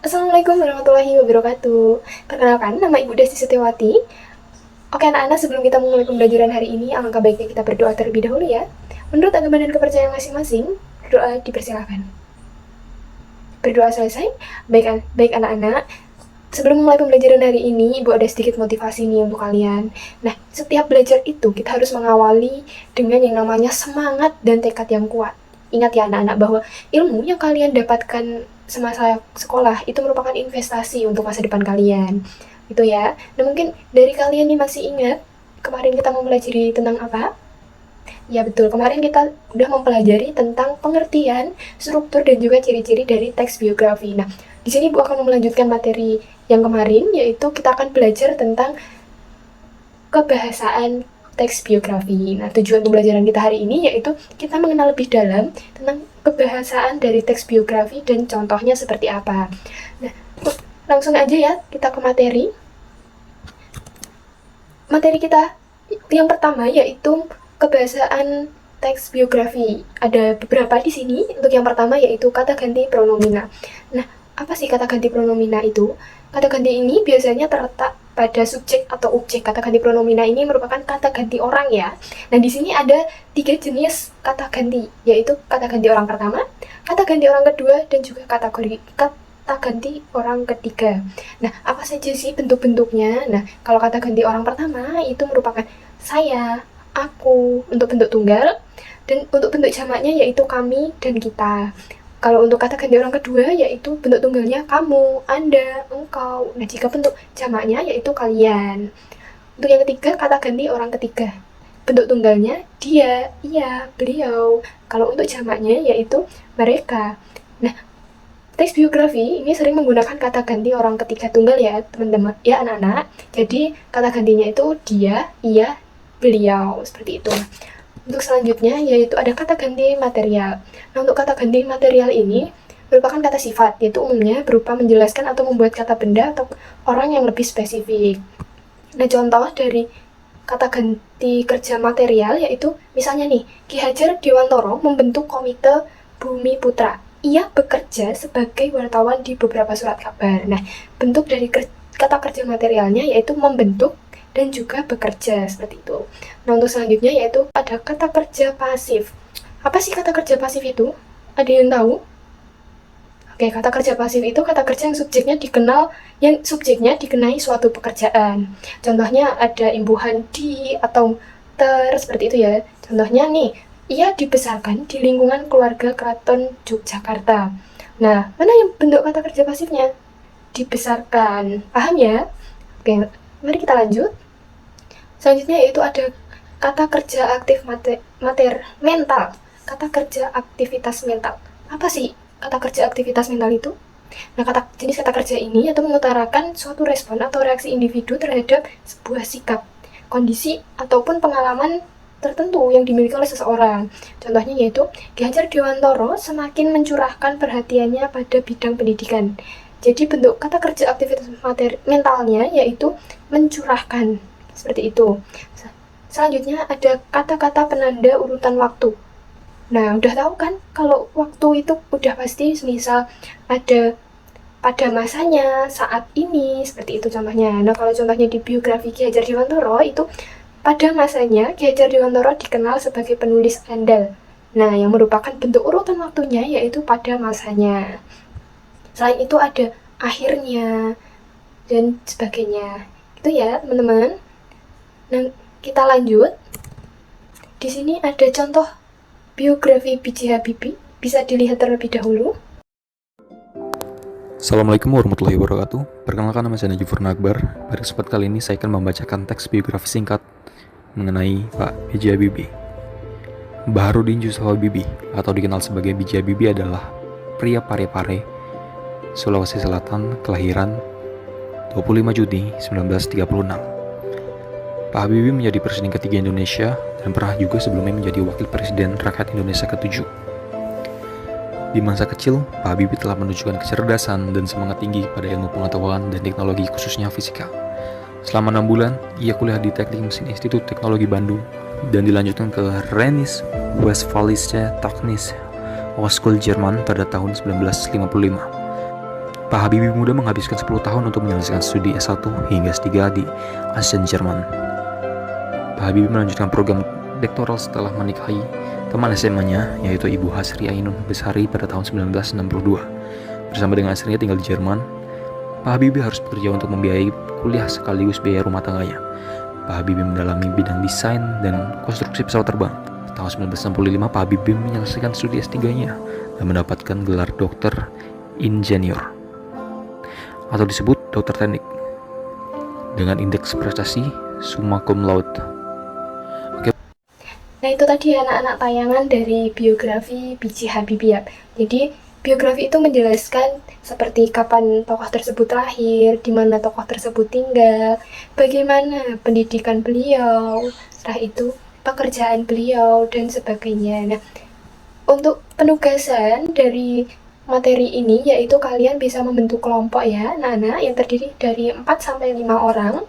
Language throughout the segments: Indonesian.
Assalamualaikum warahmatullahi wabarakatuh. Perkenalkan, nama Ibu Desti Setiawati. Oke anak-anak, sebelum kita memulai pembelajaran hari ini, alangkah baiknya kita berdoa terlebih dahulu ya. Menurut agama dan kepercayaan masing-masing, berdoa dipersilakan. Berdoa selesai, baik anak-anak. Sebelum memulai pembelajaran hari ini, Ibu ada sedikit motivasi nih untuk kalian. Nah, setiap belajar itu kita harus mengawali dengan yang namanya semangat dan tekad yang kuat. Ingat ya anak-anak bahwa ilmu yang kalian dapatkan semasa sekolah itu merupakan investasi untuk masa depan kalian. Itu ya. Nah, mungkin dari kalian nih masih ingat kemarin kita mempelajari tentang apa? Ya betul, kemarin kita udah mempelajari tentang pengertian, struktur, dan juga ciri-ciri dari teks biografi. Nah, di sini Bu akan melanjutkan materi yang kemarin, yaitu kita akan belajar tentang kebahasaan teks biografi. Nah, tujuan pembelajaran kita hari ini yaitu kita mengenal lebih dalam tentang kebahasaan dari teks biografi dan contohnya seperti apa. Nah, langsung aja ya kita ke materi. Materi kita yang pertama yaitu kebahasaan teks biografi. Ada beberapa di sini. Untuk yang pertama yaitu kata ganti pronomina. Nah, apa sih kata ganti pronomina itu? Kata ganti ini biasanya terletak pada subjek atau objek. Kata ganti pronomina ini merupakan kata ganti orang ya. Nah, di sini ada 3 jenis kata ganti, yaitu kata ganti orang pertama, kata ganti orang kedua, dan juga kata ganti orang ketiga. Nah, apa saja sih bentuk-bentuknya? Nah, kalau kata ganti orang pertama itu merupakan saya, aku, untuk bentuk tunggal, dan untuk bentuk jamaknya yaitu kami dan kita. Kalau untuk kata ganti orang kedua yaitu bentuk tunggalnya kamu, anda, engkau. Nah, jika bentuk jamaknya yaitu kalian. Untuk yang ketiga, kata ganti orang ketiga. Bentuk tunggalnya dia, ia, beliau. Kalau untuk jamaknya yaitu mereka. Nah, teks biografi ini sering menggunakan kata ganti orang ketiga tunggal ya, teman-teman, ya anak-anak. Jadi, kata gantinya itu dia, ia, beliau, seperti itu. Untuk selanjutnya yaitu ada kata ganti material. Nah, untuk kata ganti material ini merupakan kata sifat, yaitu umumnya berupa menjelaskan atau membuat kata benda atau orang yang lebih spesifik. Nah, contoh dari kata ganti kerja material yaitu misalnya nih, Ki Hajar Dewantoro membentuk Komite Bumi Putra. Ia bekerja sebagai wartawan di beberapa surat kabar. Nah, bentuk dari kata kerja materialnya yaitu membentuk dan juga bekerja, seperti itu. Nah, untuk selanjutnya yaitu ada kata kerja pasif. Apa sih kata kerja pasif itu? Ada yang tahu? Oke, kata kerja pasif itu kata kerja yang subjeknya dikenai suatu pekerjaan. Contohnya ada imbuhan di atau ter, seperti itu ya. Contohnya nih, ia dibesarkan di lingkungan keluarga keraton Yogyakarta. Nah, mana yang bentuk kata kerja pasifnya? Dibesarkan. Paham ya? Oke, mari kita lanjut. Selanjutnya yaitu ada kata kerja aktif mental. Kata kerja aktivitas mental. Apa sih kata kerja aktivitas mental itu? Nah, jenis kata kerja ini yaitu mengutarakan suatu respon atau reaksi individu terhadap sebuah sikap, kondisi, ataupun pengalaman tertentu yang dimiliki oleh seseorang. Contohnya yaitu Ki Hajar Dewantoro semakin mencurahkan perhatiannya pada bidang pendidikan. Jadi bentuk kata kerja aktivitas mentalnya yaitu mencurahkan. Seperti itu. Selanjutnya ada kata-kata penanda urutan waktu. Nah, udah tahu kan kalau waktu itu udah pasti misal ada pada masanya, saat ini, seperti itu contohnya. Nah, kalau contohnya di biografi Ki Hajar Dewantoro itu pada masanya Ki Hajar Dewantoro dikenal sebagai penulis andal. Nah, yang merupakan bentuk urutan waktunya yaitu pada masanya. Selain itu ada akhirnya dan sebagainya. Itu ya, teman-teman. Nah, kita lanjut. Di sini ada contoh biografi B.J. Habibie. Bisa dilihat terlebih dahulu. Assalamualaikum warahmatullahi wabarakatuh. Perkenalkan, nama saya Najib Furna Akbar. Pada kesempatan kali ini saya akan membacakan teks biografi singkat mengenai Pak B.J. Habibie. Baharudin Yusuf Habibie atau dikenal sebagai B.J. Habibie adalah pria Parepare, Sulawesi Selatan, kelahiran 25 Juni 1936. Pak Habibie menjadi presiden ketiga Indonesia dan pernah juga sebelumnya menjadi wakil presiden rakyat Indonesia ke-7. Di masa kecil, Pak Habibie telah menunjukkan kecerdasan dan semangat tinggi pada ilmu pengetahuan dan teknologi khususnya fisika. Selama 6 bulan, ia kuliah di Teknik Mesin Institut Teknologi Bandung dan dilanjutkan ke Rhein Westfalische Technische Hochschule Jerman pada tahun 1955. Pak Habibie muda menghabiskan 10 tahun untuk menyelesaikan studi S1 hingga S3 di Aachen, Jerman. Pak Habibie melanjutkan program doktoral setelah menikahi teman SMA-nya, yaitu Ibu Hasri Ainun Besari pada tahun 1962. Bersama dengan istrinya tinggal di Jerman, Pak Habibie harus bekerja untuk membiayai kuliah sekaligus biaya rumah tangganya. Pak Habibie mendalami bidang desain dan konstruksi pesawat terbang. Tahun 1965, Pak Habibie menyelesaikan studi S3-nya dan mendapatkan gelar dokter insinyur atau disebut dokter teknik dengan indeks prestasi summa cum laude. Nah, itu tadi anak-anak tayangan dari biografi B.J. Habibie ya. Jadi biografi itu menjelaskan seperti kapan tokoh tersebut lahir, di mana tokoh tersebut tinggal, bagaimana pendidikan beliau, setelah itu pekerjaan beliau dan sebagainya. Nah, untuk penugasan dari materi ini yaitu kalian bisa membentuk kelompok ya, anak-anak yang terdiri dari 4-5 orang.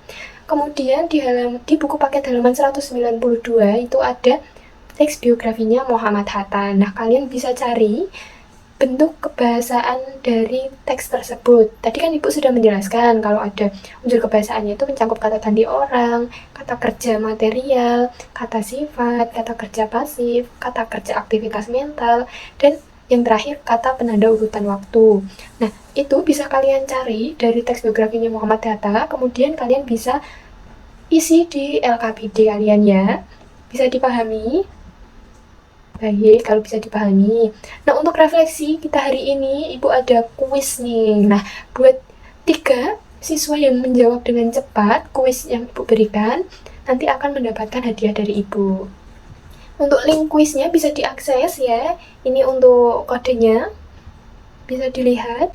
Kemudian di buku paket halaman 192 itu ada teks biografinya Muhammad Hatta. Nah, kalian bisa cari bentuk kebahasaan dari teks tersebut. Tadi kan Ibu sudah menjelaskan kalau ada unsur kebahasaannya itu mencakup kata ganti orang, kata kerja material, kata sifat, kata kerja pasif, kata kerja aktivitas mental, dan yang terakhir kata penanda urutan waktu. Nah, itu bisa kalian cari dari teks biografinya Muhammad Hatta, kemudian kalian bisa isi di LKPD kalian ya. Bisa dipahami? Baik, kalau bisa dipahami. Nah, untuk refleksi kita hari ini, Ibu ada kuis nih. Nah, buat 3 siswa yang menjawab dengan cepat kuis yang Ibu berikan, nanti akan mendapatkan hadiah dari Ibu. Untuk link kuisnya bisa diakses ya. Ini untuk kodenya. Bisa dilihat.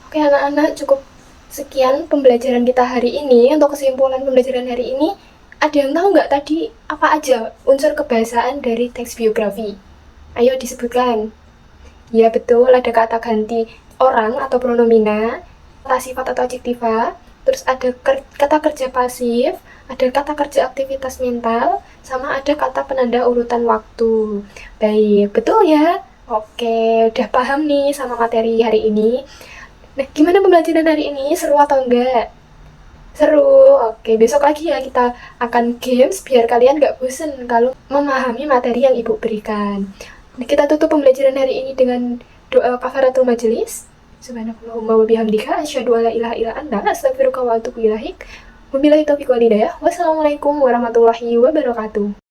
Oke anak-anak, cukup sekian pembelajaran kita hari ini. Untuk kesimpulan pembelajaran hari ini, ada yang tahu nggak tadi apa aja unsur kebahasaan dari teks biografi? Ayo disebutkan. Ya betul, ada kata ganti orang atau pronomina, kata sifat atau adjektiva, terus ada kata kerja pasif, ada kata kerja aktivitas mental, sama ada kata penanda urutan waktu. Baik, betul ya? Oke, udah paham nih sama materi hari ini. Nah, gimana pembelajaran hari ini? Seru atau enggak? Seru. Oke, besok lagi ya kita akan games biar kalian nggak bosen kalau memahami materi yang Ibu berikan. Nah, kita tutup pembelajaran hari ini dengan doa kafaratul majelis. Subhanakallahumma wa bihamdika asyhadu an la ilaha illa anta astaghfiruka wa atubu ilaik. Wabillahi taufiq wal hidayah. Wassalamualaikum warahmatullahi wabarakatuh.